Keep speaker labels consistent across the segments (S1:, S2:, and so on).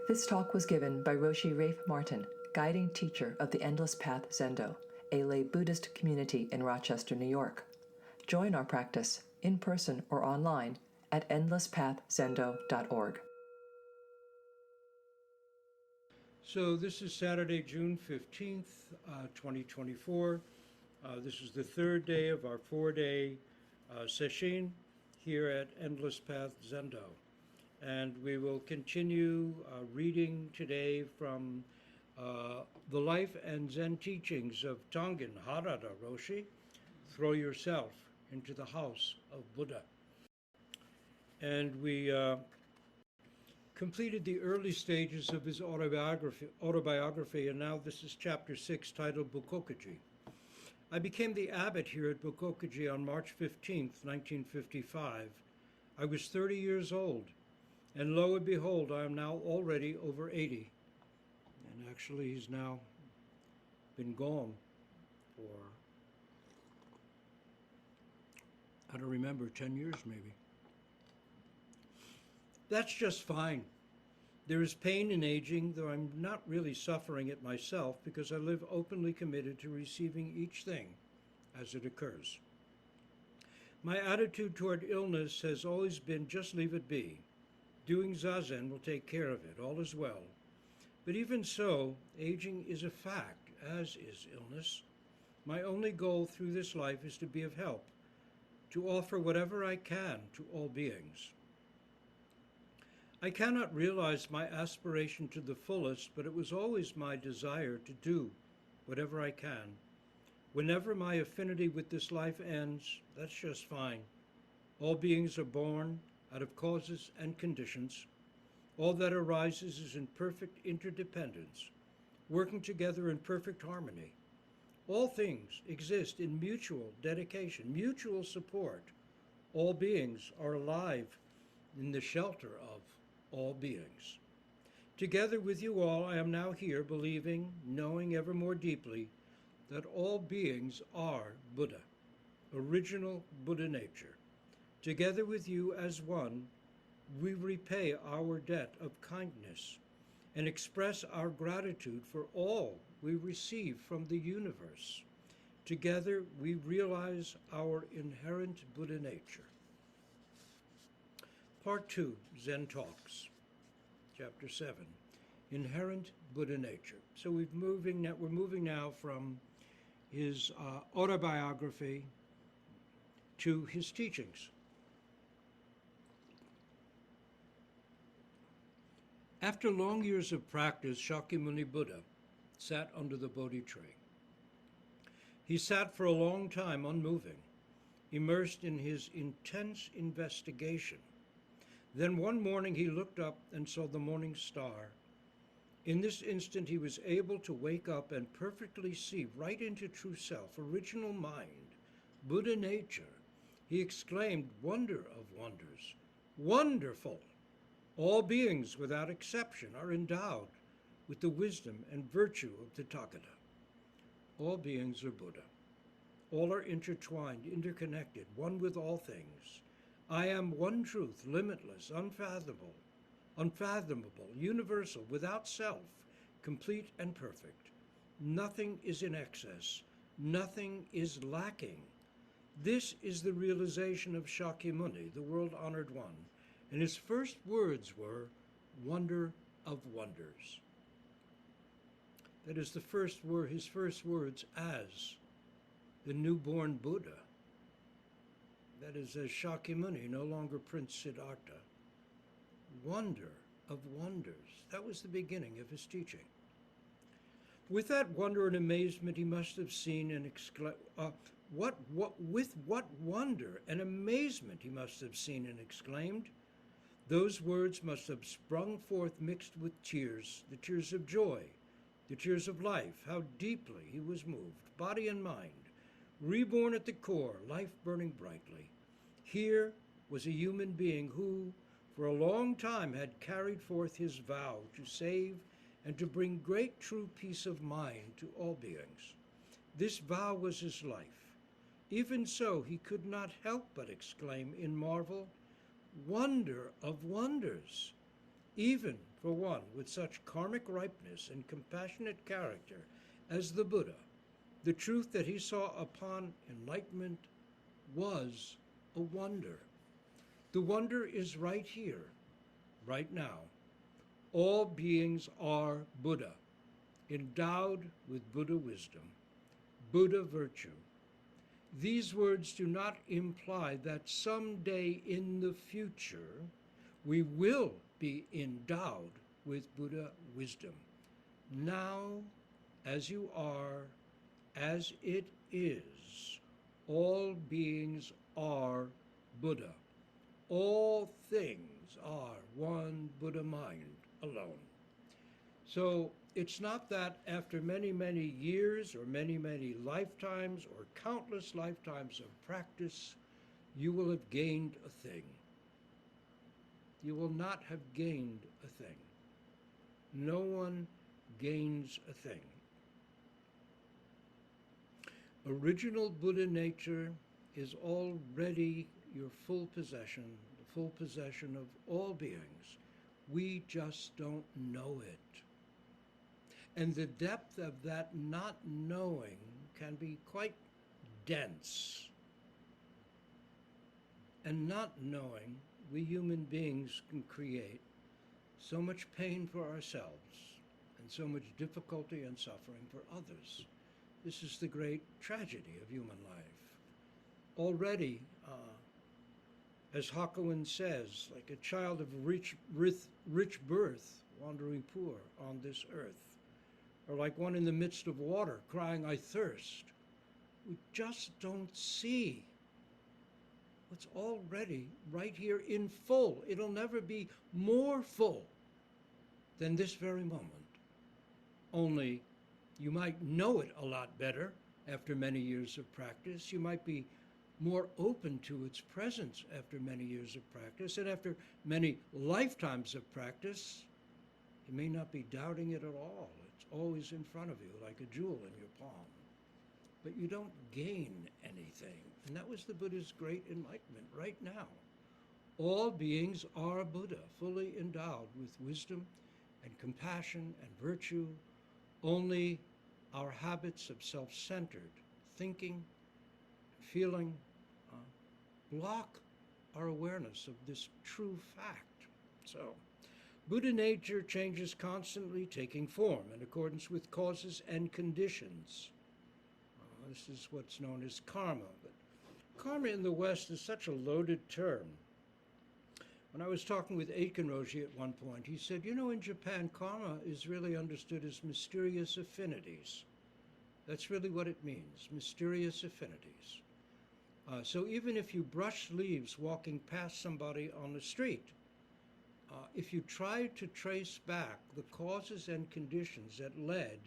S1: This talk was given by Roshi Rafe Martin, guiding teacher of the Endless Path Zendo, a lay Buddhist community in Rochester, New York. Join our practice, in person or online, at endlesspathzendo.org.
S2: So this is Saturday, June 15th, 2024. This is the third day of our four-day session here at Endless Path Zendo. And we will continue reading today from the life and Zen teachings of Tangen Harada Roshi, Throw Yourself into the House of Buddha. And we completed the early stages of his autobiography, and now this is chapter 6, titled Bukokuji. I became the abbot here at Bukokuji on March 15th, 1955. I was 30 years old, and lo and behold, I am now already over 80. And actually, he's now been gone for, I don't remember, 10 years maybe. That's just fine. There is pain in aging, though I'm not really suffering it myself because I live openly committed to receiving each thing as it occurs. My attitude toward illness has always been just leave it be. Doing Zazen will take care of it, all is well. But even so, aging is a fact, as is illness. My only goal through this life is to be of help, to offer whatever I can to all beings. I cannot realize my aspiration to the fullest, but it was always my desire to do whatever I can. Whenever my affinity with this life ends, that's just fine. All beings are born out of causes and conditions. All that arises is in perfect interdependence, working together in perfect harmony. All things exist in mutual dedication, mutual support. All beings are alive in the shelter of all beings. Together with you all, I am now here believing, knowing ever more deeply, that all beings are Buddha, original Buddha nature. Together with you as one, we repay our debt of kindness and express our gratitude for all we receive from the universe. Together, we realize our inherent Buddha nature. Part 2, Zen Talks, Chapter 7, Inherent Buddha Nature. So we're moving now from his autobiography to his teachings. After long years of practice, Shakyamuni Buddha sat under the Bodhi tree. He sat for a long time unmoving, immersed in his intense investigation. Then one morning he looked up and saw the morning star. In this instant he was able to wake up and perfectly see right into true self, original mind, Buddha nature. He exclaimed, "Wonder of wonders, wonderful! All beings without exception are endowed with the wisdom and virtue of Tathagata. All beings are Buddha. All are intertwined, interconnected, one with all things. I am one truth, limitless, unfathomable, universal, without self, complete and perfect. Nothing is in excess. Nothing is lacking." This is the realization of Shakyamuni, the world-honored one, and his first words were, "Wonder of wonders." That is his first words as the newborn Buddha. That is, as Shakyamuni, no longer Prince Siddhartha. Wonder of wonders. That was the beginning of his teaching. With that wonder and amazement, he must have seen and with what wonder and amazement he must have seen and exclaimed. Those words must have sprung forth mixed with tears, the tears of joy, the tears of life. How deeply he was moved, body and mind. Reborn at the core, life burning brightly. Here was a human being who, for a long time, had carried forth his vow to save and to bring great true peace of mind to all beings. This vow was his life. Even so, he could not help but exclaim in marvel, "Wonder of wonders! even for one with such karmic ripeness and compassionate character as the Buddha, the truth that he saw upon enlightenment was a wonder. The wonder is right here, right now. All beings are Buddha, endowed with Buddha wisdom, Buddha virtue. These words do not imply that someday in the future we will be endowed with Buddha wisdom. Now, as you are, as it is, all beings are Buddha. All things are one Buddha mind alone. So it's not that after many, many years or many, many lifetimes or countless lifetimes of practice, you will have gained a thing. You will not have gained a thing. No one gains a thing. Original Buddha nature is already your full possession, the full possession of all beings. We just don't know it. And the depth of that not knowing can be quite dense. And not knowing, we human beings can create so much pain for ourselves and so much difficulty and suffering for others. This is the great tragedy of human life. Already, as Hakuin says, like a child of rich birth, wandering poor on this earth, or like one in the midst of water, crying, I thirst. We just don't see what's already right here in full. It'll never be more full than this very moment. Only you might know it a lot better after many years of practice. You might be more open to its presence after many years of practice, and after many lifetimes of practice, you may not be doubting it at all. It's always in front of you like a jewel in your palm. But you don't gain anything. And that was the Buddha's great enlightenment right now. All beings are Buddha, fully endowed with wisdom and compassion and virtue. Only our habits of self-centered thinking, feeling, block our awareness of this true fact. So, Buddha nature changes constantly, taking form in accordance with causes and conditions. This is what's known as karma. But karma in the West is such a loaded term. When I was talking with Aitken Roshi at one point, he said, you know, in Japan, karma is really understood as mysterious affinities. That's really what it means, mysterious affinities. So even if you brush leaves walking past somebody on the street, if you try to trace back the causes and conditions that led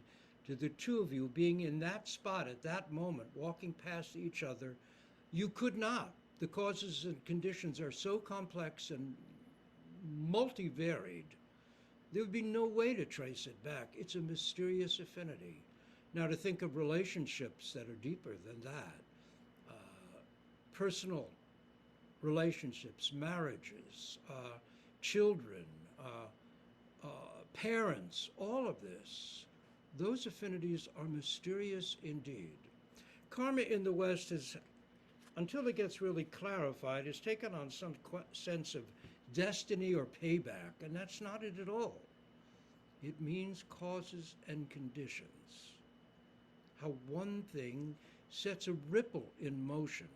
S2: to the two of you being in that spot at that moment, walking past each other, you could not. The causes and conditions are so complex and multivaried, there would be no way to trace it back. It's a mysterious affinity. Now, to think of relationships that are deeper than that, personal relationships, marriages, children, parents, all of this, those affinities are mysterious indeed. Karma in the West is, until it gets really clarified, has taken on some sense of destiny or payback, and that's not it at all. It means causes and conditions. How one thing sets a ripple in motion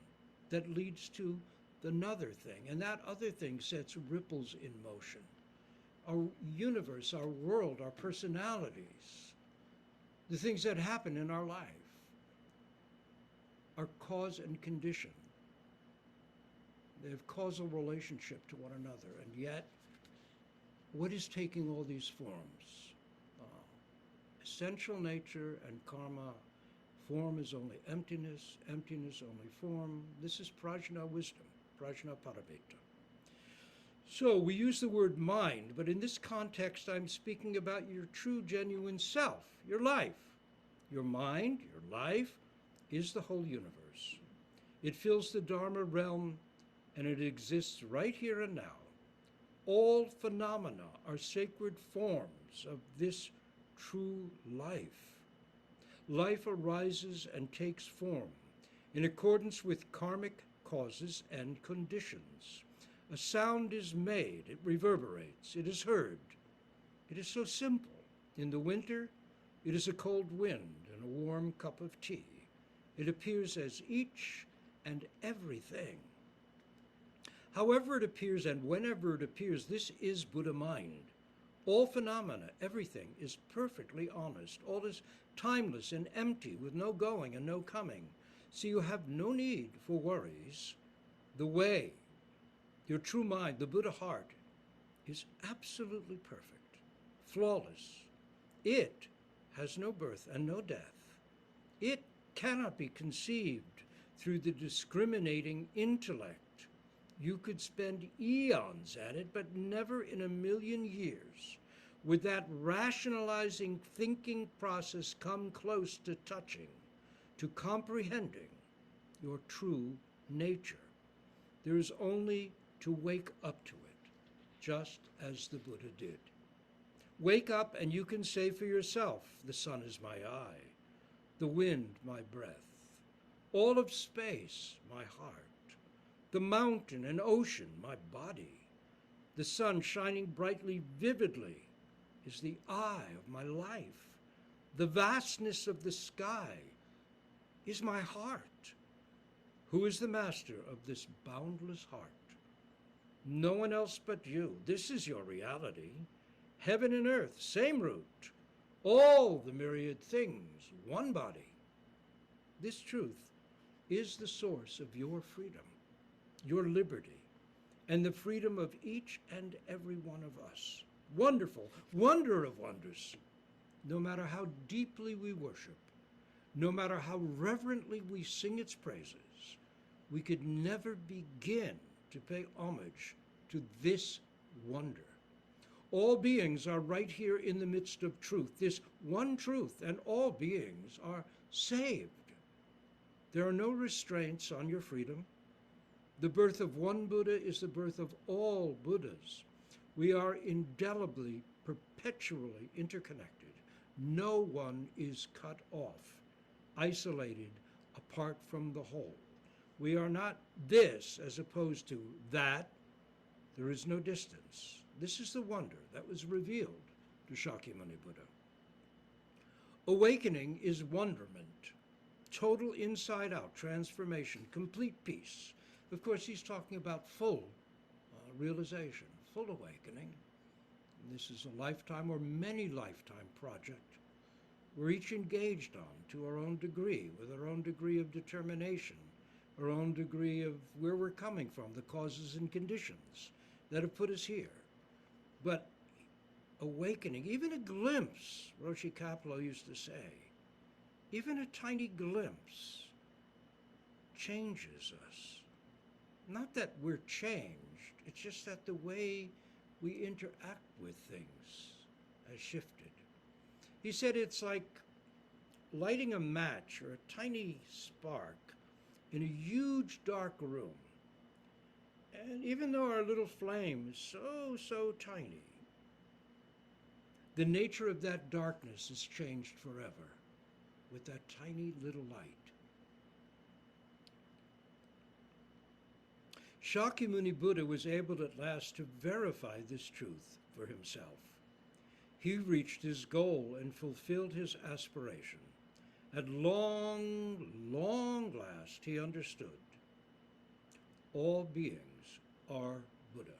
S2: that leads to another thing, and that other thing sets ripples in motion. Our universe, our world, our personalities, the things that happen in our life are cause and condition. They have causal relationship to one another, and yet, what is taking all these forms? Essential nature and karma. Form is only emptiness, emptiness only form. This is prajna wisdom, prajna parabheta. So we use the word mind, but in this context I'm speaking about your true, genuine self, your life. Your mind, your life, is the whole universe. It fills the Dharma realm, and it exists right here and now. All phenomena are sacred forms of this true life. Life arises and takes form in accordance with karmic causes and conditions. A sound is made, it reverberates, it is heard. It is so simple. In the winter, it is a cold wind and a warm cup of tea. It appears as each and everything. However it appears and whenever it appears, this is Buddha mind. All phenomena, everything, is perfectly honest. All is timeless and empty, with no going and no coming. So you have no need for worries. The way, your true mind, the Buddha heart, is absolutely perfect, flawless. It has no birth and no death. It cannot be conceived through the discriminating intellect. You could spend eons at it, but never in a million years would that rationalizing thinking process come close to touching, to comprehending your true nature. There is only to wake up to it, just as the Buddha did. Wake up and you can say for yourself, the sun is my eye, the wind my breath, all of space my heart, the mountain and ocean my body, the sun shining brightly, vividly, is the eye of my life. The vastness of the sky is my heart. Who is the master of this boundless heart? No one else but you. This is your reality. Heaven and earth, same root. All the myriad things, one body. This truth is the source of your freedom, your liberty, and the freedom of each and every one of us. Wonderful, wonder of wonders. No matter how deeply we worship, no matter how reverently we sing its praises, we could never begin to pay homage to this wonder. All beings are right here in the midst of truth, this one truth, and all beings are saved. There are no restraints on your freedom. The birth of one Buddha is the birth of all Buddhas. We are indelibly, perpetually interconnected. No one is cut off, isolated, apart from the whole. We are not this as opposed to that. There is no distance. This is the wonder that was revealed to Shakyamuni Buddha. Awakening is wonderment, total inside-out transformation, complete peace. Of course, he's talking about full realization, full awakening. This is a lifetime or many lifetime project. We're each engaged on to our own degree, with our own degree of determination, our own degree of where we're coming from, the causes and conditions that have put us here. But awakening, even a glimpse, Roshi Kapleau used to say, even a tiny glimpse changes us. Not that we're changed, it's just that the way we interact with things has shifted. He said it's like lighting a match or a tiny spark in a huge dark room. And even though our little flame is so tiny, the nature of that darkness is changed forever with that tiny little light. Shakyamuni Buddha was able at last to verify this truth for himself. He reached his goal and fulfilled his aspiration. At long last, he understood. All beings are Buddha.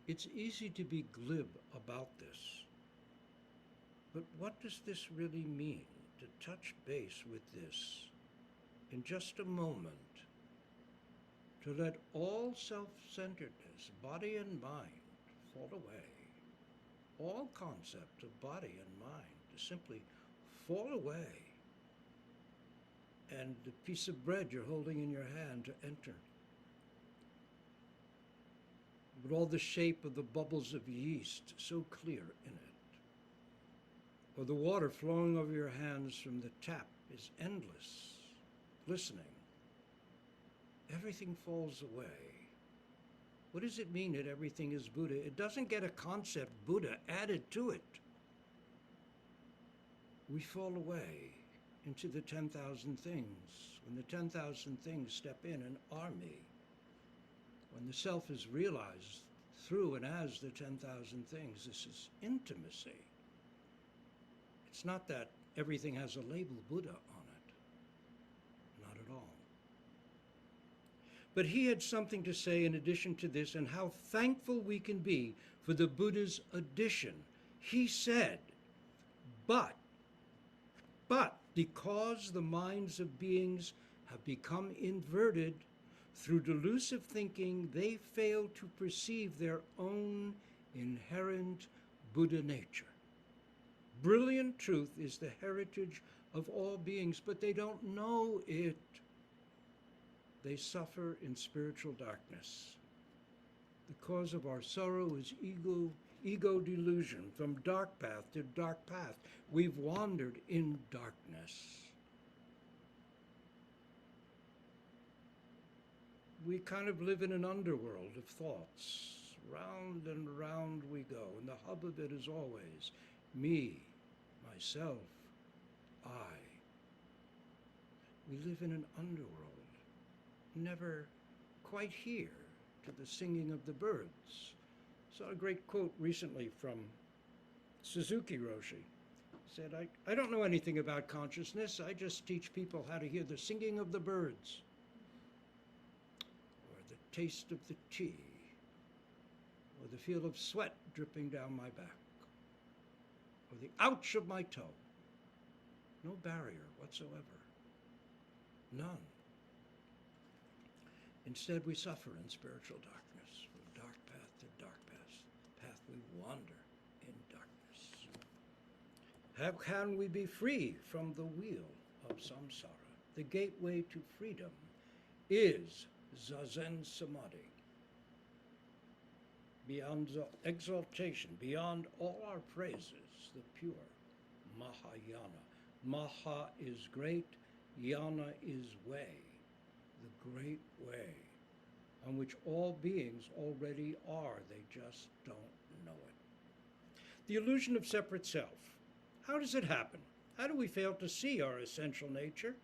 S2: It's easy to be glib about this. But what does this really mean, to touch base with this in just a moment? To let all self-centeredness, body and mind, fall away. All concept of body and mind to simply fall away. And the piece of bread you're holding in your hand to enter. With all the shape of the bubbles of yeast so clear in it. Or the water flowing over your hands from the tap is endless, glistening. Everything falls away. What does it mean that everything is Buddha? It doesn't get a concept Buddha added to it. We fall away into the 10,000 things. When the 10,000 things step in an army, when the self is realized through and as the 10,000 things, this is intimacy. It's not that everything has a label Buddha on it. Not at all. But he had something to say in addition to this, and how thankful we can be for the Buddha's addition. He said, but because the minds of beings have become inverted through delusive thinking, they fail to perceive their own inherent Buddha nature. Brilliant truth is the heritage of all beings, but they don't know it. They suffer in spiritual darkness. The cause of our sorrow is ego delusion. From dark path to dark path, we've wandered in darkness. We kind of live in an underworld of thoughts. Round and round we go, and the hub of it is always me, myself, I. We live in an underworld, never quite here to the singing of the birds. Saw a great quote recently from Suzuki Roshi. Said, I don't know anything about consciousness, I just teach people how to hear the singing of the birds, or the taste of the tea, or the feel of sweat dripping down my back, or the ouch of my toe. No barrier whatsoever. None. Instead, we suffer in spiritual darkness. From dark path to dark path we wander in darkness. How can we be free from the wheel of samsara? The gateway to freedom is Zazen Samadhi. Beyond exaltation, beyond all our praises, the pure Mahayana. Maha is great, Yana is way, the great way, on which all beings already are, they just don't know it. The illusion of separate self. How does it happen? How do we fail to see our essential nature?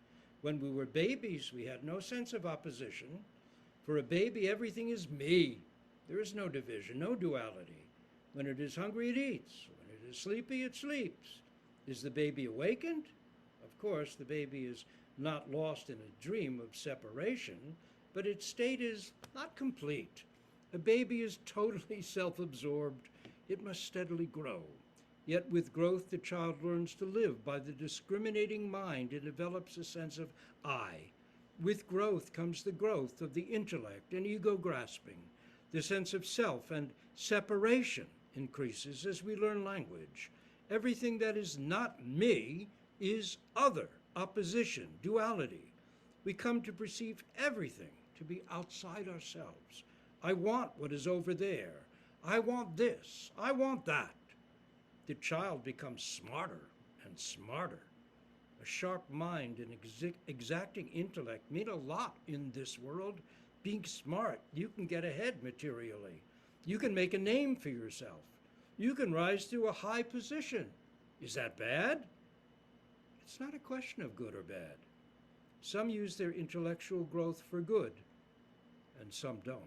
S2: When we were babies, we had no sense of opposition. For a baby, everything is me. There is no division, no duality. When it is hungry, it eats. When it is sleepy, it sleeps. Is the baby awakened? Of course, the baby is not lost in a dream of separation, but its state is not complete. A baby is totally self-absorbed. It must steadily grow. Yet with growth, the child learns to live by the discriminating mind. It develops a sense of I. With growth comes the growth of the intellect and ego grasping. The sense of self and separation increases as we learn language. Everything that is not me is other, opposition, duality. We come to perceive everything to be outside ourselves. I want what is over there. I want this. I want that. The child becomes smarter and smarter. A sharp mind and exacting intellect mean a lot in this world. Being smart, you can get ahead materially. You can make a name for yourself. You can rise to a high position. Is that bad? It's not a question of good or bad. Some use their intellectual growth for good, and some don't.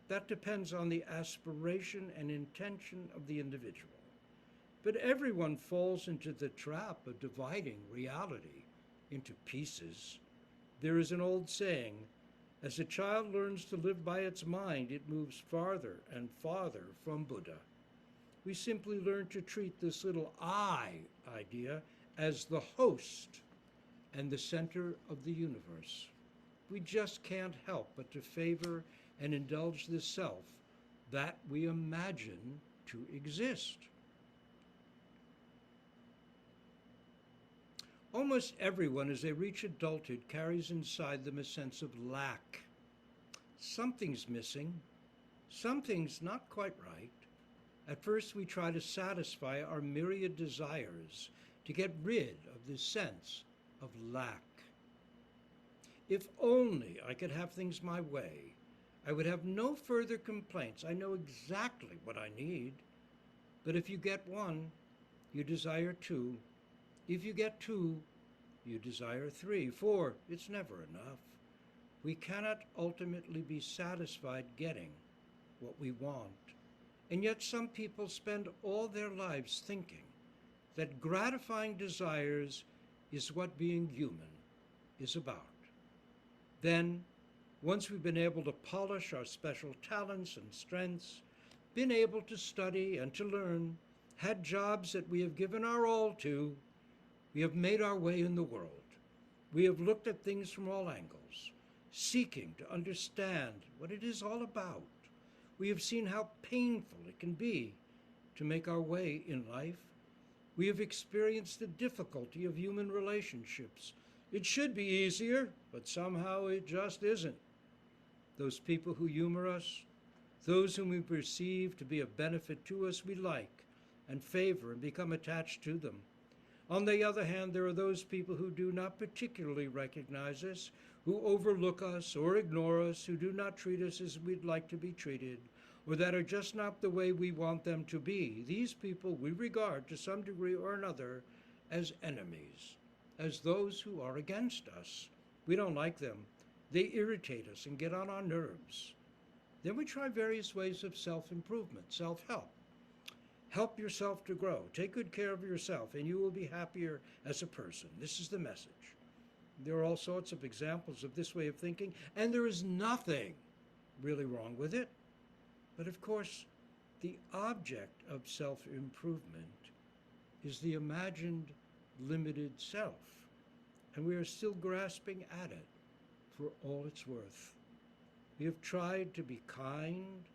S2: That depends on the aspiration and intention of the individual. But everyone falls into the trap of dividing reality into pieces. There is an old saying, as a child learns to live by its mind, it moves farther and farther from Buddha. We simply learn to treat this little I idea as the host and the center of the universe. We just can't help but to favor and indulge the self that we imagine to exist. Almost everyone, as they reach adulthood, carries inside them a sense of lack. Something's missing. Something's not quite right. At first, we try to satisfy our myriad desires to get rid of this sense of lack. If only I could have things my way, I would have no further complaints. I know exactly what I need. But if you get one, you desire two. If you get two, you desire three. Four, it's never enough. We cannot ultimately be satisfied getting what we want. And yet some people spend all their lives thinking that gratifying desires is what being human is about. Then, once we've been able to polish our special talents and strengths, been able to study and to learn, had jobs that we have given our all to, we have made our way in the world. We have looked at things from all angles, seeking to understand what it is all about. We have seen how painful it can be to make our way in life. We have experienced the difficulty of human relationships. It should be easier, but somehow it just isn't. Those people who humor us, those whom we perceive to be of benefit to us, we like and favor and become attached to them. On the other hand, there are those people who do not particularly recognize us, who overlook us or ignore us, who do not treat us as we'd like to be treated, or that are just not the way we want them to be. These people we regard to some degree or another as enemies, as those who are against us. We don't like them. They irritate us and get on our nerves. Then we try various ways of self-improvement, self-help. Help yourself to grow. Take good care of yourself, and you will be happier as a person. This is the message. There are all sorts of examples of this way of thinking, and there is nothing really wrong with it. But of course, the object of self-improvement is the imagined limited self, and we are still grasping at it for all it's worth. We have tried to be kind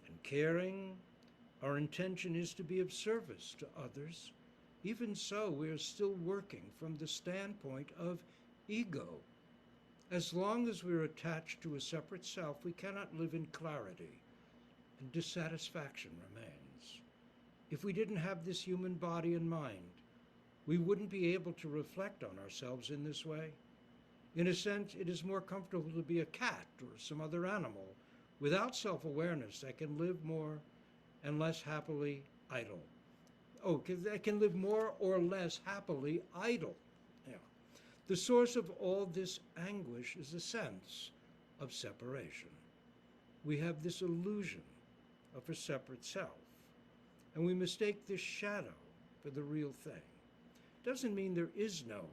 S2: and caring. Our intention is to be of service to others. Even so, we are still working from the standpoint of ego. As long as we are attached to a separate self, we cannot live in clarity, and dissatisfaction remains. If we didn't have this human body and mind, we wouldn't be able to reflect on ourselves in this way. In a sense, it is more comfortable to be a cat or some other animal without self-awareness that can live more and less happily idle. That can live more or less happily idle. Yeah. The source of all this anguish is a sense of separation. We have this illusion of a separate self, and we mistake this shadow for the real thing. Doesn't mean there is no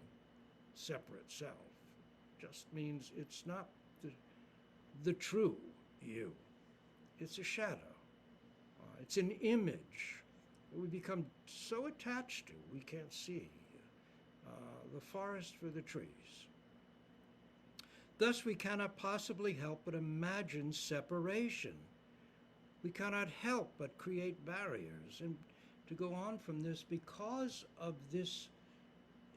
S2: separate self. Just means it's not the true you. It's a shadow. It's an image that we become so attached to we can't see the forest for the trees. Thus, we cannot possibly help but imagine separation. We cannot help but create barriers. And to go on from this, because of this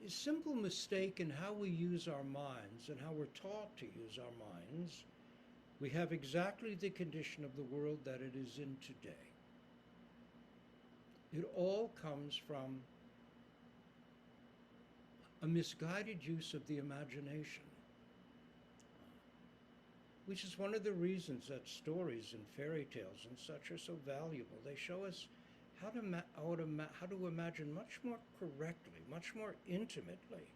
S2: simple mistake in how we use our minds and how we're taught to use our minds, we have exactly the condition of the world that it is in today. It all comes from a misguided use of the imagination, which is one of the reasons that stories and fairy tales and such are so valuable. They show us how to imagine much more correctly, much more intimately.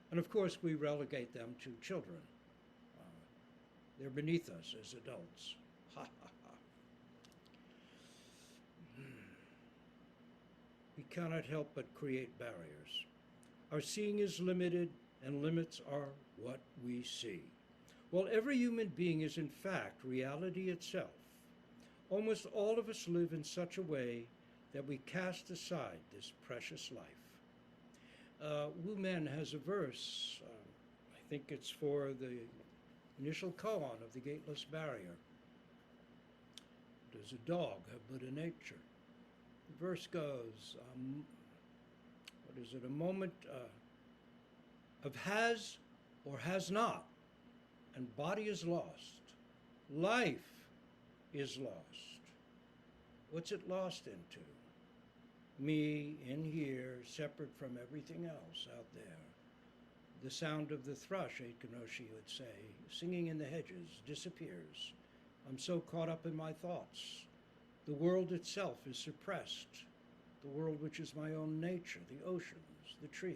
S2: And of course, we relegate them to children. They're beneath us as adults. Ha ha ha. We cannot help but create barriers. Our seeing is limited, and limits are what we see. While every human being is in fact reality itself, almost all of us live in such a way that we cast aside this precious life. Wu Men has a verse, I think it's for the initial koan of the Gateless Barrier. Does a dog have Buddha nature? The verse goes, a moment of has or has not, and body is lost. Life is lost. What's it lost into? Me in here, separate from everything else out there. The sound of the thrush, Roshi would say, singing in the hedges, disappears. I'm so caught up in my thoughts. The world itself is suppressed. The world which is my own nature, the oceans, the trees,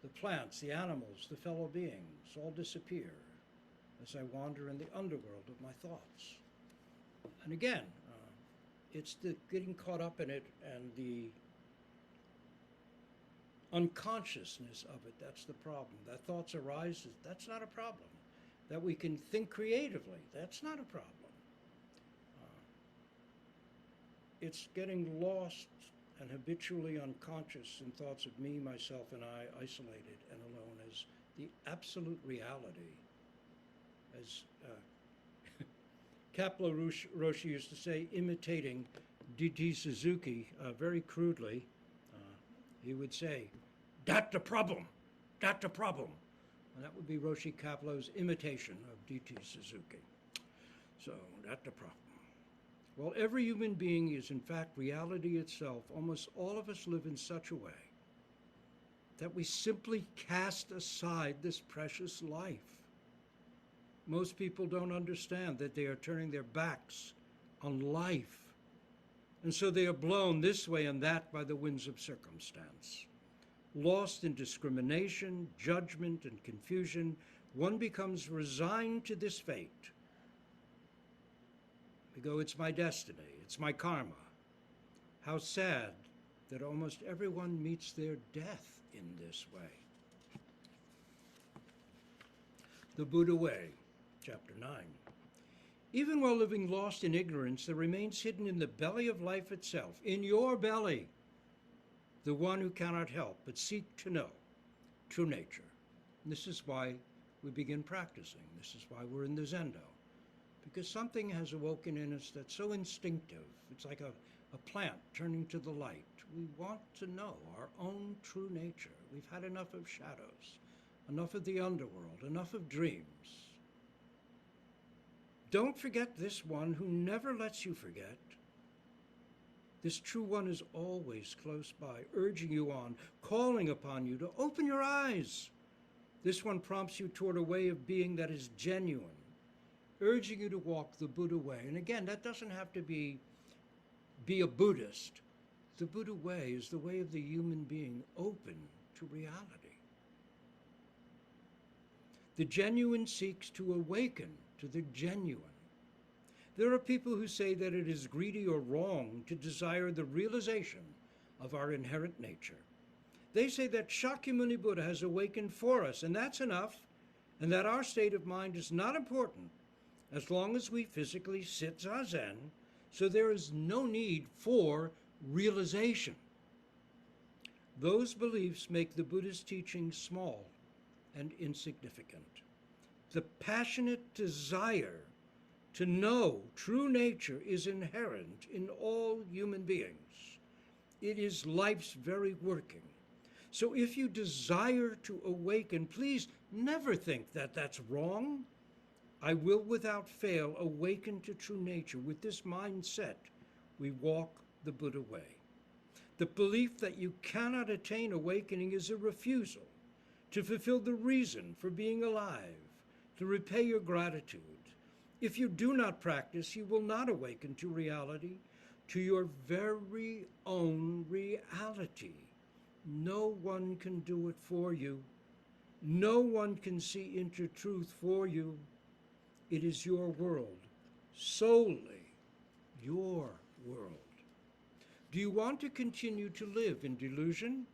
S2: the plants, the animals, the fellow beings, all disappear as I wander in the underworld of my thoughts. And again, it's the getting caught up in it and the unconsciousness of it that's the problem. That thoughts arise, that's not a problem. That we can think creatively, that's not a problem. It's getting lost and habitually unconscious in thoughts of me, myself, and I, isolated and alone as the absolute reality. As Kapleau-Roshi used to say, imitating D.T. Suzuki very crudely, he would say, "That's the problem, that's the problem." And that would be Roshi Kapleau's imitation of D.T. Suzuki. So, that's the problem. While every human being is in fact reality itself, almost all of us live in such a way that we simply cast aside this precious life. Most people don't understand that they are turning their backs on life. And so they are blown this way and that by the winds of circumstance. Lost in discrimination, judgment, and confusion, one becomes resigned to this fate. We go, it's my destiny, it's my karma. How sad that almost everyone meets their death in this way. The Buddha Way, Chapter 9. Even while living lost in ignorance, there remains hidden in the belly of life itself, in your belly, the one who cannot help but seek to know true nature. And this is why we begin practicing. This is why we're in the Zendo. Because something has awoken in us that's so instinctive. It's like a plant turning to the light. We want to know our own true nature. We've had enough of shadows, enough of the underworld, enough of dreams. Don't forget this one who never lets you forget. This true one is always close by, urging you on, calling upon you to open your eyes. This one prompts you toward a way of being that is genuine, urging you to walk the Buddha way. And again, that doesn't have to be a Buddhist. The Buddha way is the way of the human being open to reality. The genuine seeks to awaken to the genuine. There are people who say that it is greedy or wrong to desire the realization of our inherent nature. They say that Shakyamuni Buddha has awakened for us, and that's enough, and that our state of mind is not important as long as we physically sit zazen, so there is no need for realization. Those beliefs make the Buddha's teachings small and insignificant. The passionate desire to know true nature is inherent in all human beings. It is life's very working. So if you desire to awaken, please never think that that's wrong. I will without fail awaken to true nature. With this mindset, we walk the Buddha way. The belief that you cannot attain awakening is a refusal to fulfill the reason for being alive, to repay your gratitude. If you do not practice, you will not awaken to reality, to your very own reality. No one can do it for you. No one can see into truth for you. It is your world, solely your world. Do you want to continue to live in delusion?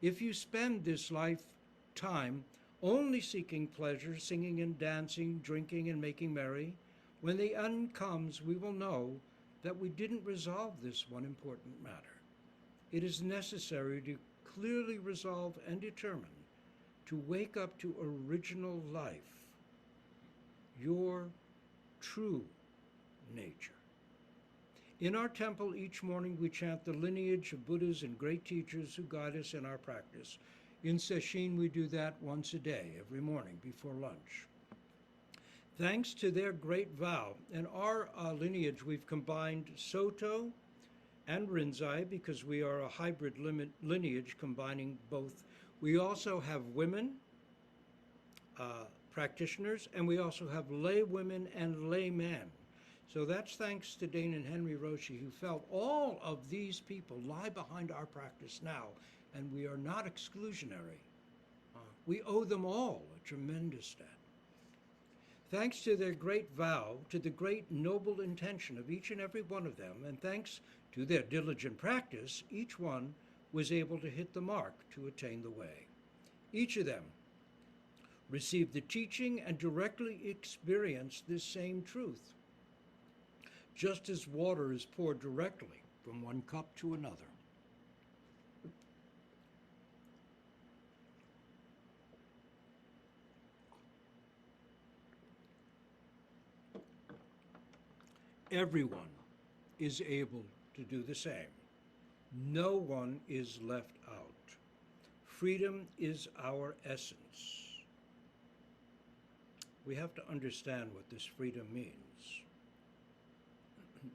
S2: If you spend this lifetime only seeking pleasure, singing and dancing, drinking and making merry, when the end comes, we will know that we didn't resolve this one important matter. It is necessary to clearly resolve and determine to wake up to original life, your true nature. In our temple each morning we chant the lineage of Buddhas and great teachers who guide us in our practice. In Sesshin we do that once a day, every morning before lunch. Thanks to their great vow, in our lineage we've combined Soto and Rinzai because we are a hybrid lineage combining both. We also have women practitioners, and we also have lay women and lay men. So that's thanks to Tangen Henry Roshi, who felt all of these people lie behind our practice now, and we are not exclusionary. We owe them all a tremendous debt. Thanks to their great vow, to the great noble intention of each and every one of them, and thanks to their diligent practice, each one was able to hit the mark to attain the way. Each of them received the teaching and directly experienced this same truth, just as water is poured directly from one cup to another. Everyone is able to do the same. No one is left out. Freedom is our essence. We have to understand what this freedom means.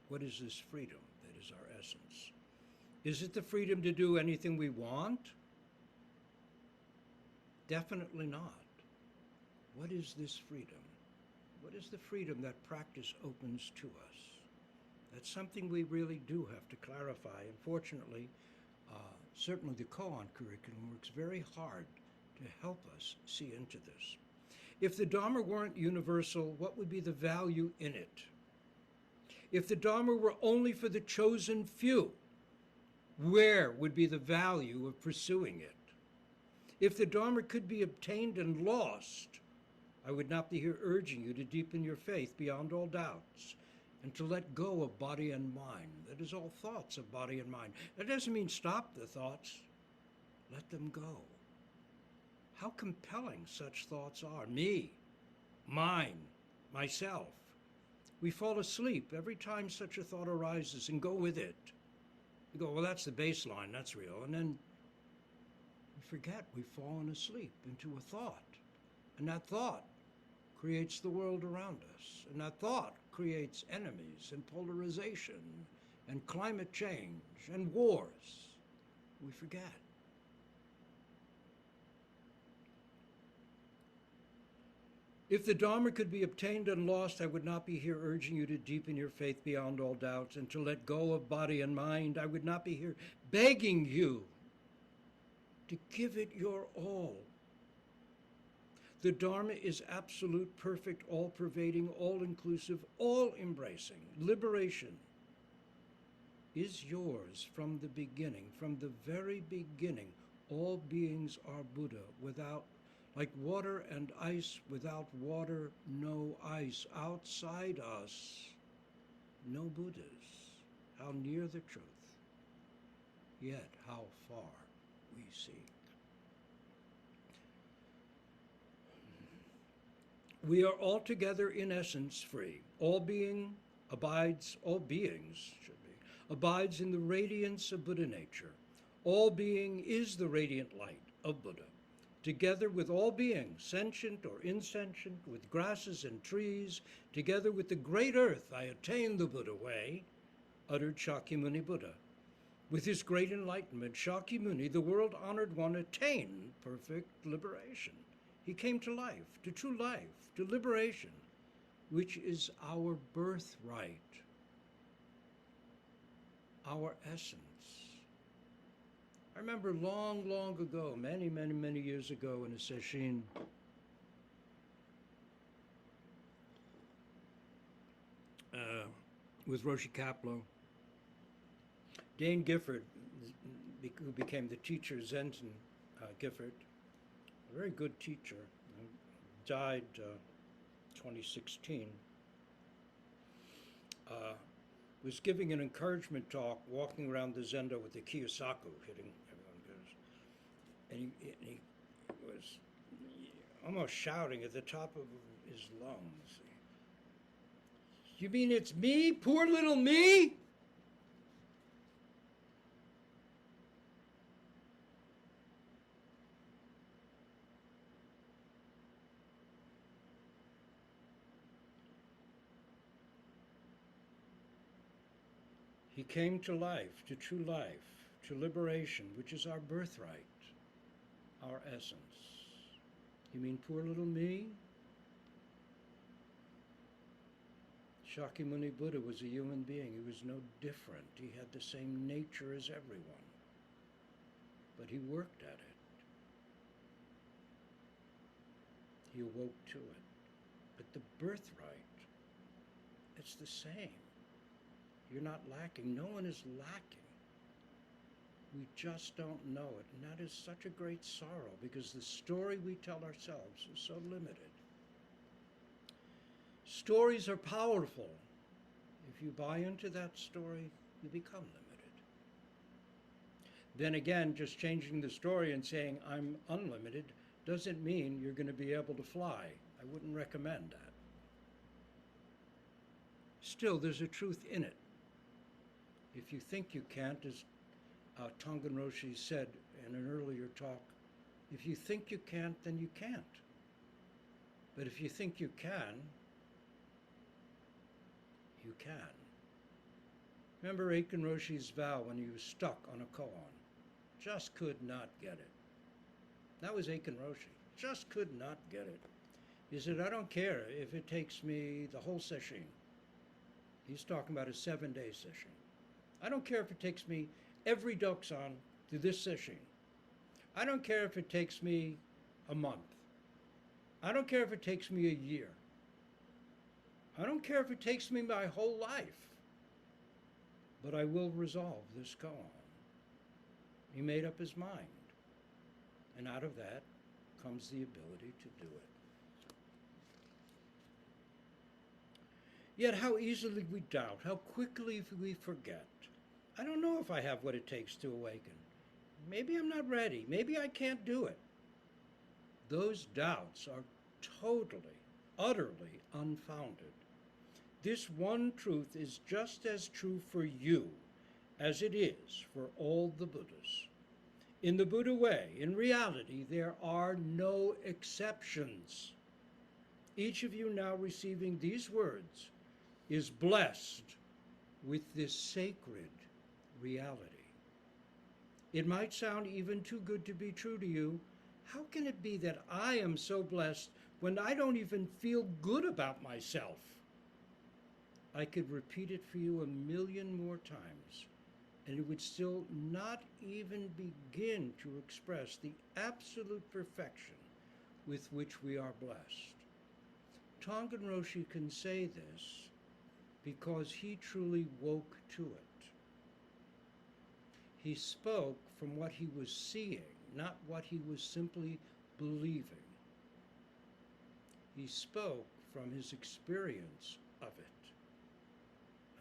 S2: What is this freedom that is our essence? Is it the freedom to do anything we want? Definitely not. What is this freedom? What is the freedom that practice opens to us? That's something we really do have to clarify. Unfortunately, certainly the koan curriculum works very hard to help us see into this. If the Dharma weren't universal, what would be the value in it? If the Dharma were only for the chosen few, where would be the value of pursuing it? If the Dharma could be obtained and lost, I would not be here urging you to deepen your faith beyond all doubts and to let go of body and mind. That is all thoughts of body and mind. That doesn't mean stop the thoughts. Let them go. How compelling such thoughts are. Me, mine, myself. We fall asleep every time such a thought arises and go with it. We go, well, that's the baseline, that's real. And then we forget we've fallen asleep into a thought. And that thought creates the world around us. And that thought creates enemies and polarization and climate change and wars. We forget. If the Dharma could be obtained and lost, I would not be here urging you to deepen your faith beyond all doubts and to let go of body and mind. I would not be here begging you to give it your all. The Dharma is absolute, perfect, all-pervading, all-inclusive, all-embracing. Liberation is yours from the beginning. From the very beginning, all beings are Buddha. Like water and ice, without water, no ice. Outside us, no Buddhas. How near the truth, yet how far we seek. We are altogether in essence free. All beings abides in the radiance of Buddha nature. All being is the radiant light of Buddha. Together with all beings, sentient or insentient, with grasses and trees, together with the great earth, I attain the Buddha way, uttered Shakyamuni Buddha. With his great enlightenment, Shakyamuni, the world-honored one, attained perfect liberation. He came to life, to true life, to liberation, which is our birthright, our essence. I remember long, long ago, many, many, many years ago in a sesshin, with Roshi Kapleau, Dane Gifford, who became the teacher, Zendo Gifford, a very good teacher, died 2016, was giving an encouragement talk, walking around the Zendo with the Kiyosaku hitting everyone goes. And he was almost shouting at the top of his lungs. You mean it's me, poor little me? He came to life, to true life, to liberation, which is our birthright, our essence. You mean poor little me? Shakyamuni Buddha was a human being. He was no different. He had the same nature as everyone. But he worked at it. He awoke to it. But the birthright, it's the same. You're not lacking. No one is lacking. We just don't know it. And that is such a great sorrow because the story we tell ourselves is so limited. Stories are powerful. If you buy into that story, you become limited. Then again, just changing the story and saying, I'm unlimited, doesn't mean you're going to be able to fly. I wouldn't recommend that. Still, there's a truth in it. If you think you can't, as Tangen Roshi said in an earlier talk, if you think you can't, then you can't. But if you think you can, you can. Remember Aiken Roshi's vow when he was stuck on a koan? Just could not get it. That was Aiken Roshi. Just could not get it. He said, I don't care if it takes me the whole session. He's talking about a 7-day session. I don't care if it takes me every doksan to this session. I don't care if it takes me a month. I don't care if it takes me a year. I don't care if it takes me my whole life. But I will resolve this koan. He made up his mind. And out of that comes the ability to do it. Yet how easily we doubt, how quickly we forget. I don't know if I have what it takes to awaken. Maybe I'm not ready. Maybe I can't do it. Those doubts are totally, utterly unfounded. This one truth is just as true for you as it is for all the Buddhas. In the Buddha way, in reality, there are no exceptions. Each of you now receiving these words is blessed with this sacred reality. It might sound even too good to be true to you. How can it be that I am so blessed when I don't even feel good about myself? I could repeat it for you 1,000,000 more times, and it would still not even begin to express the absolute perfection with which we are blessed. Tangen Roshi can say this because he truly woke to it. He spoke from what he was seeing, not what he was simply believing. He spoke from his experience of it.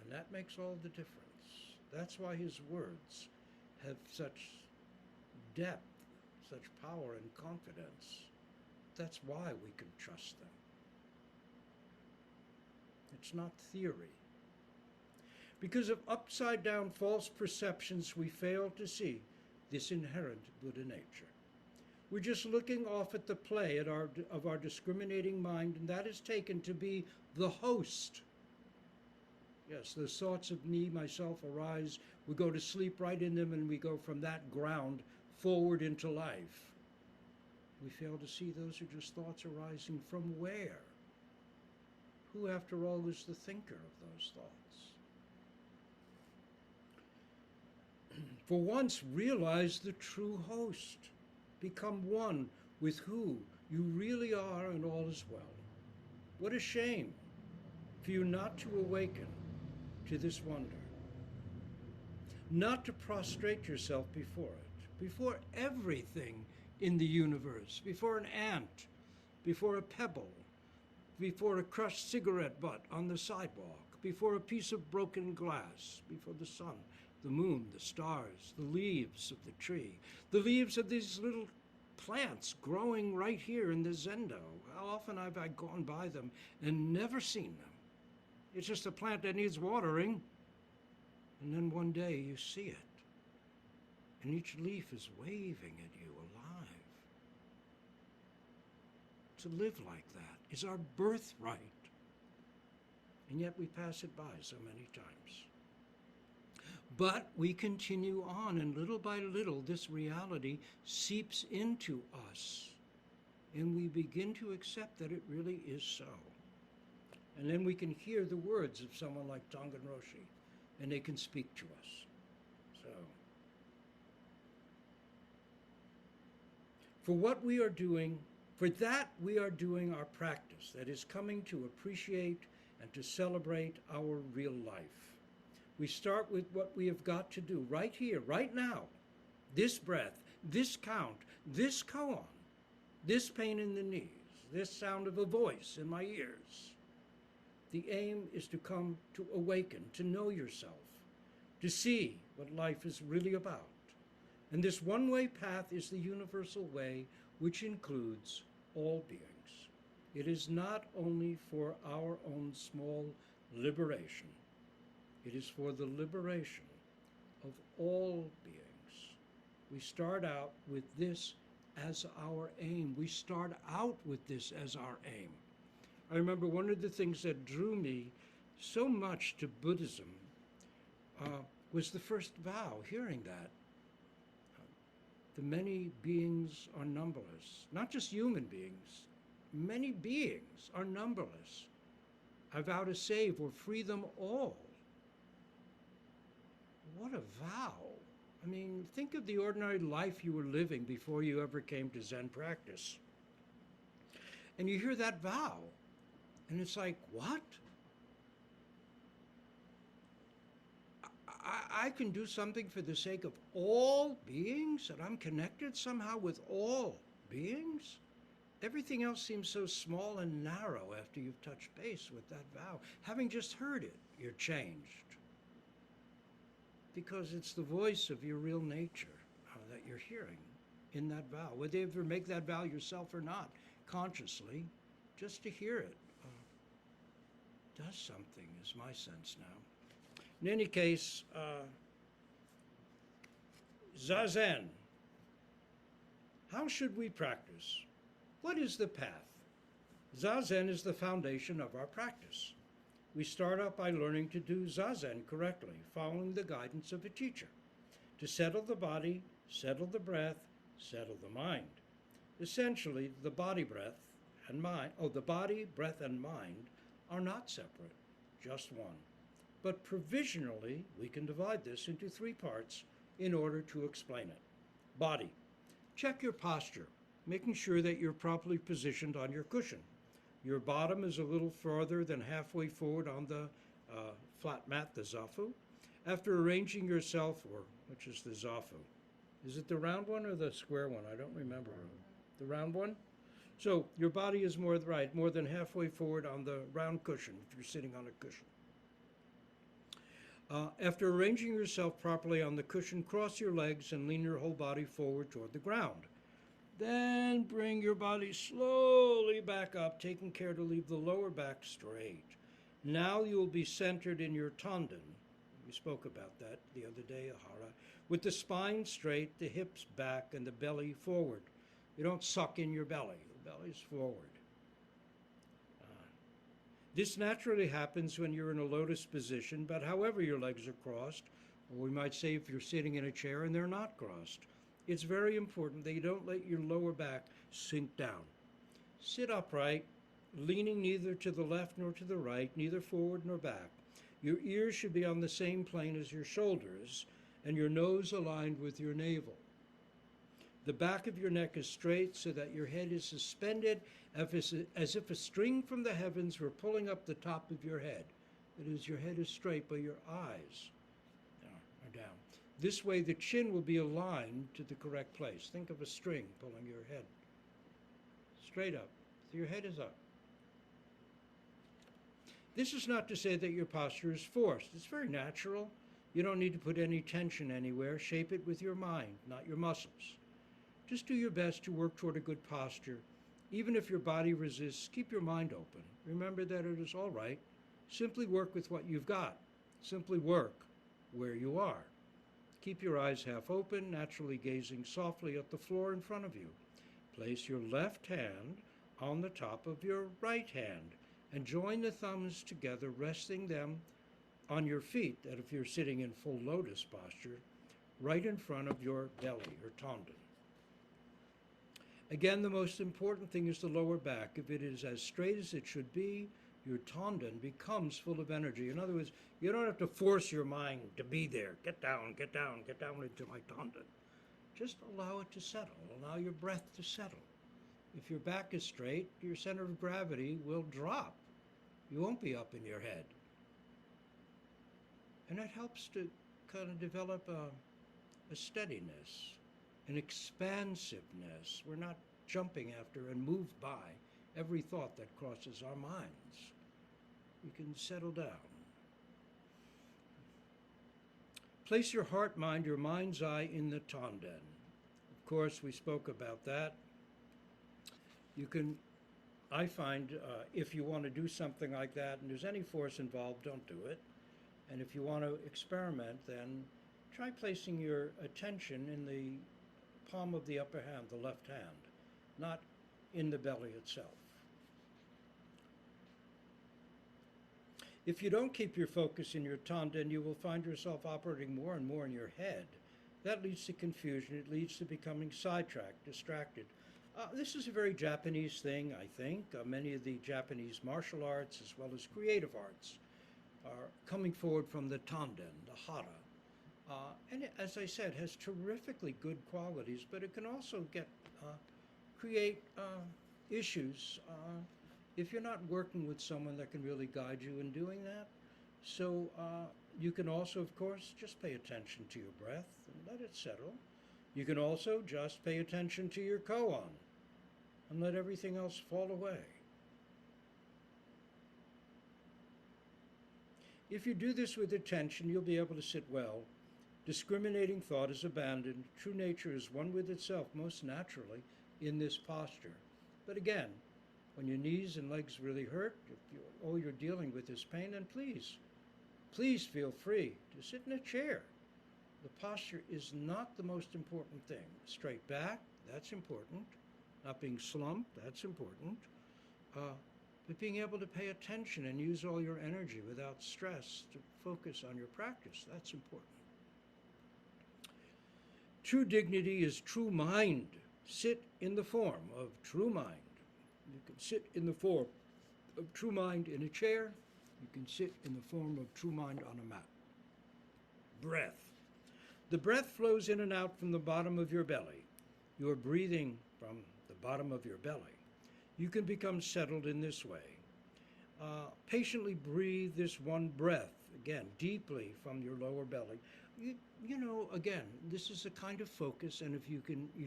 S2: And that makes all the difference. That's why his words have such depth, such power and confidence. That's why we can trust them. It's not theory. Because of upside-down false perceptions, we fail to see this inherent Buddha nature. We're just looking off at the play of our discriminating mind, and that is taken to be the host. Yes, those thoughts of me, myself arise. We go to sleep right in them, and we go from that ground forward into life. We fail to see those are just thoughts arising from where? Who, after all, is the thinker of those thoughts? For once, realize the true host. Become one with who you really are, and all is well. What a shame for you not to awaken to this wonder. Not to prostrate yourself before it, before everything in the universe, before an ant, before a pebble, before a crushed cigarette butt on the sidewalk, before a piece of broken glass, before the sun, the moon, the stars, the leaves of the tree, the leaves of these little plants growing right here in the Zendo. How often have I gone by them and never seen them? It's just a plant that needs watering. And then one day you see it. And each leaf is waving at you, alive. To live like that is our birthright. And yet we pass it by so many times. But we continue on, and little by little this reality seeps into us. And we begin to accept that it really is so. And then we can hear the words of someone like Tangen Roshi, and they can speak to us. So, for that we are doing our practice, that is coming to appreciate and to celebrate our real life. We start with what we have got to do right here, right now. This breath, this count, this koan, this pain in the knees, this sound of a voice in my ears. The aim is to come to awaken, to know yourself, to see what life is really about. And this one-way path is the universal way, which includes all beings. It is not only for our own small liberation, it is for the liberation of all beings. We start out with this as our aim. We start out with this as our aim. I remember one of the things that drew me so much to Buddhism was the first vow, hearing that. The many beings are numberless, not just human beings. Many beings are numberless. I vow to save or free them all. What a vow. I mean, think of the ordinary life you were living before you ever came to Zen practice. And you hear that vow, and it's like, what? I can do something for the sake of all beings, that I'm connected somehow with all beings? Everything else seems so small and narrow after you've touched base with that vow. Having just heard it, you're changed. Because it's the voice of your real nature that you're hearing in that vow. Whether you ever make that vow yourself or not, consciously, just to hear it does something, is my sense now. In any case, Zazen. How should we practice? What is the path? Zazen is the foundation of our practice. We start out by learning to do Zazen correctly, following the guidance of a teacher. To settle the body, settle the breath, settle the mind. Essentially, the body, breath, and mind, and mind are not separate, just one. But provisionally, we can divide this into three parts in order to explain it. Body. Check your posture, making sure that you're properly positioned on your cushion. Your bottom is a little farther than halfway forward on the flat mat, the zafu. After arranging yourself, or which is the zafu? Is it the round one or the square one? I don't remember. The round one? So your body is more than halfway forward on the round cushion, if you're sitting on a cushion. After arranging yourself properly on the cushion, cross your legs and lean your whole body forward toward the ground. Then bring your body slowly back up, taking care to leave the lower back straight. Now you will be centered in your tanden. We spoke about that the other day, Ahara. With the spine straight, the hips back, and the belly forward. You don't suck in your belly. The belly's forward. This naturally happens when you're in a lotus position, but however your legs are crossed, or we might say if you're sitting in a chair and they're not crossed, it's very important that you don't let your lower back sink down. Sit upright, leaning neither to the left nor to the right, neither forward nor back. Your ears should be on the same plane as your shoulders, and your nose aligned with your navel. The back of your neck is straight so that your head is suspended as if a string from the heavens were pulling up the top of your head. That is, your head is straight, but your eyes are down. This way, the chin will be aligned to the correct place. Think of a string pulling your head straight up. So your head is up. This is not to say that your posture is forced. It's very natural. You don't need to put any tension anywhere. Shape it with your mind, not your muscles. Just do your best to work toward a good posture. Even if your body resists, keep your mind open. Remember that it is all right. Simply work with what you've got. Simply work where you are. Keep your eyes half open, naturally gazing softly at the floor in front of you. Place your left hand on the top of your right hand and join the thumbs together, resting them on your feet, that if you're sitting in full lotus posture, right in front of your belly or tanden. Again, the most important thing is the lower back. If it is as straight as it should be, your Tangen becomes full of energy. In other words, you don't have to force your mind to be there. Get down, get down, get down into my Tangen. Just allow it to settle. Allow your breath to settle. If your back is straight, your center of gravity will drop. You won't be up in your head. And that helps to kind of develop a steadiness, an expansiveness. We're not jumping after and moved by every thought that crosses our minds. We can settle down. Place your heart, mind, your mind's eye in the Tangen. Of course, we spoke about that. You can, I find, if you want to do something like that and there's any force involved, don't do it. And if you want to experiment, then try placing your attention in the palm of the upper hand, the left hand, not in the belly itself. If you don't keep your focus in your Tangen, you will find yourself operating more and more in your head. That leads to confusion. It leads to becoming sidetracked, distracted. This is a very Japanese thing, I think. Many of the Japanese martial arts, as well as creative arts, are coming forward from the Tangen, the Hara. And it, as I said, has terrifically good qualities, but it can also create issues if you're not working with someone that can really guide you in doing that. So you can also, of course, just pay attention to your breath and let it settle. You can also just pay attention to your koan and let everything else fall away. If you do this with attention, you'll be able to sit well. Discriminating thought is abandoned. True nature is one with itself most naturally in this posture. But again, when your knees and legs really hurt, if all you're dealing with is pain, then please feel free to sit in a chair. The posture is not the most important thing. Straight back, that's important. Not being slumped, that's important. But being able to pay attention and use all your energy without stress to focus on your practice, that's important. True dignity is true mind. Sit in the form of true mind. You can sit in the form of true mind in a chair. You can sit in the form of true mind on a mat. Breath. The breath flows in and out from the bottom of your belly. You are breathing from the bottom of your belly. You can become settled in this way. Patiently breathe this one breath, again, deeply from your lower belly. You know, again, this is a kind of focus, and if you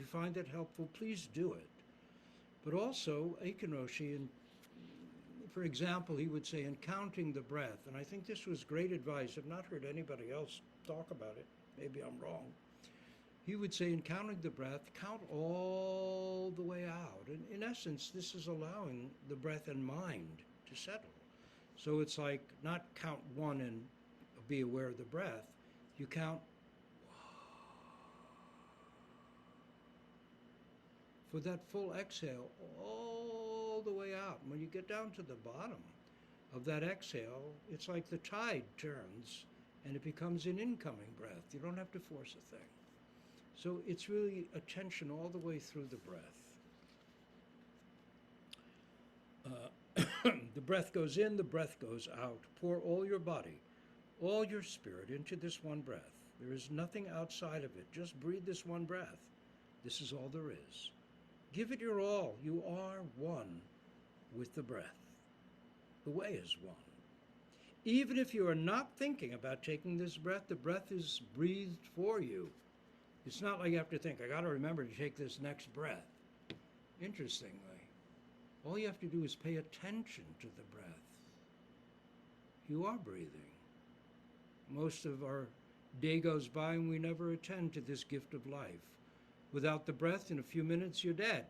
S2: find that helpful, please do it. But also, Tangen Roshi, for example, he would say, in counting the breath, and I think this was great advice. I've not heard anybody else talk about it. Maybe I'm wrong. He would say, in counting the breath, count all the way out. And in essence, this is allowing the breath and mind to settle. So it's like not count one and be aware of the breath. You count for that full exhale all the way out. When you get down to the bottom of that exhale, it's like the tide turns and it becomes an incoming breath. You don't have to force a thing. So it's really attention all the way through the breath. The breath goes in, the breath goes out. Pour all your body, all your spirit into this one breath. There is nothing outside of it. Just breathe this one breath. This is all there is. Give it your all. You are one with the breath. The way is one. Even if you are not thinking about taking this breath, the breath is breathed for you. It's not like you have to think, I got to remember to take this next breath. Interestingly, all you have to do is pay attention to the breath. You are breathing. Most of our day goes by and we never attend to this gift of life. Without the breath, in a few minutes, you're dead.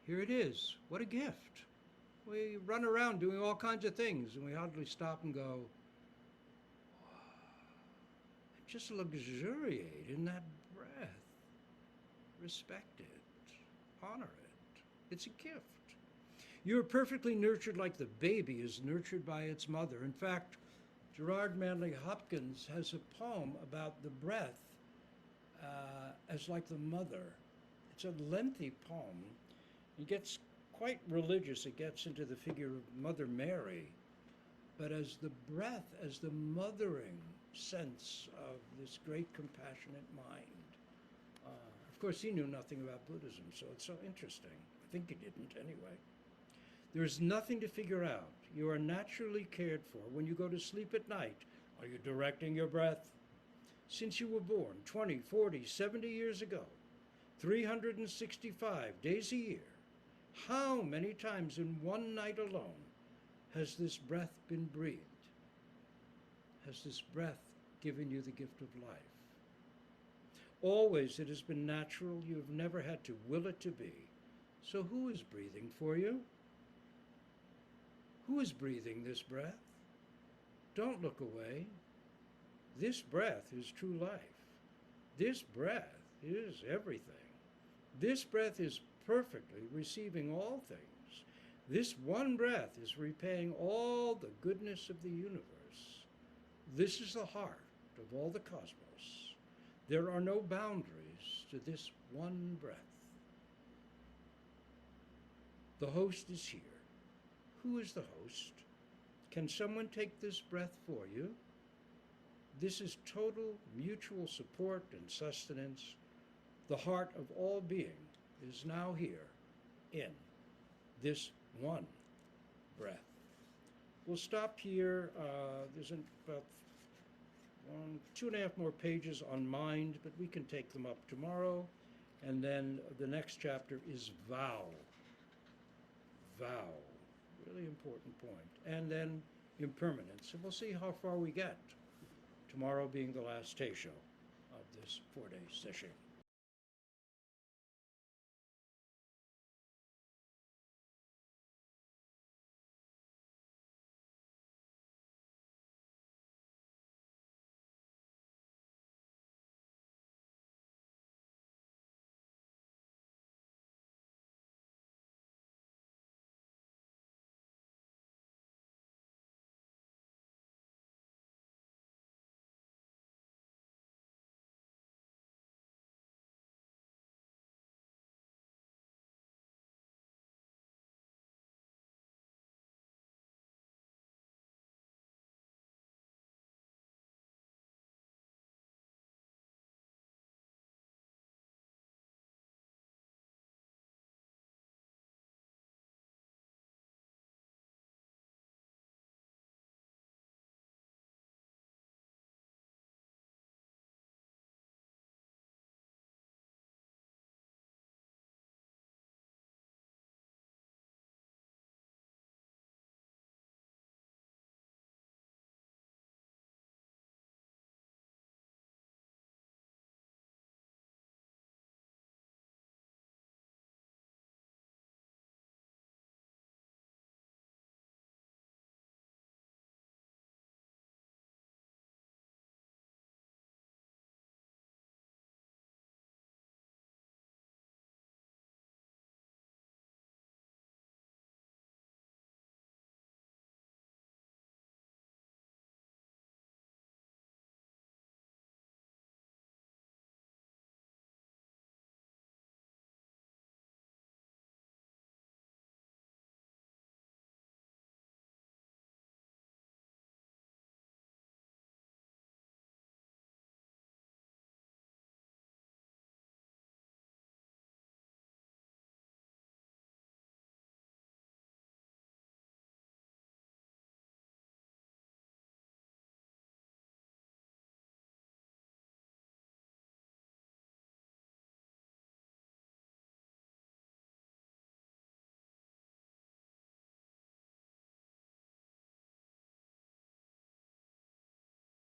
S2: Here it is. What a gift. We run around doing all kinds of things and we hardly stop and go, just luxuriate in that breath. Respect it. Honor it. It's a gift. You're perfectly nurtured like the baby is nurtured by its mother. In fact, Gerard Manley Hopkins has a poem about the breath as like the mother. It's a lengthy poem. It gets quite religious, it gets into the figure of Mother Mary, but as the breath, as the mothering sense of this great compassionate mind. Of course, he knew nothing about Buddhism, so it's so interesting. I think he didn't anyway. There is nothing to figure out. You are naturally cared for. When you go to sleep at night, are you directing your breath? Since you were born 20, 40, 70 years ago, 365 days a year, how many times in one night alone has this breath been breathed? Has this breath given you the gift of life? Always it has been natural. You have never had to will it to be. So who is breathing for you? Who is breathing this breath? Don't look away. This breath is true life. This breath is everything. This breath is perfectly receiving all things. This one breath is repaying all the goodness of the universe. This is the heart of all the cosmos. There are no boundaries to this one breath. The host is here. Who is the host? Can someone take this breath for you? This is total mutual support and sustenance. The heart of all being is now here in this one breath. We'll stop here. There's about 2.5 more pages on mind, but we can take them up tomorrow. And then the next chapter is vow. Vow. Really important point. And then impermanence. And we'll see how far we get. Tomorrow being the last teisho of this 4-day session.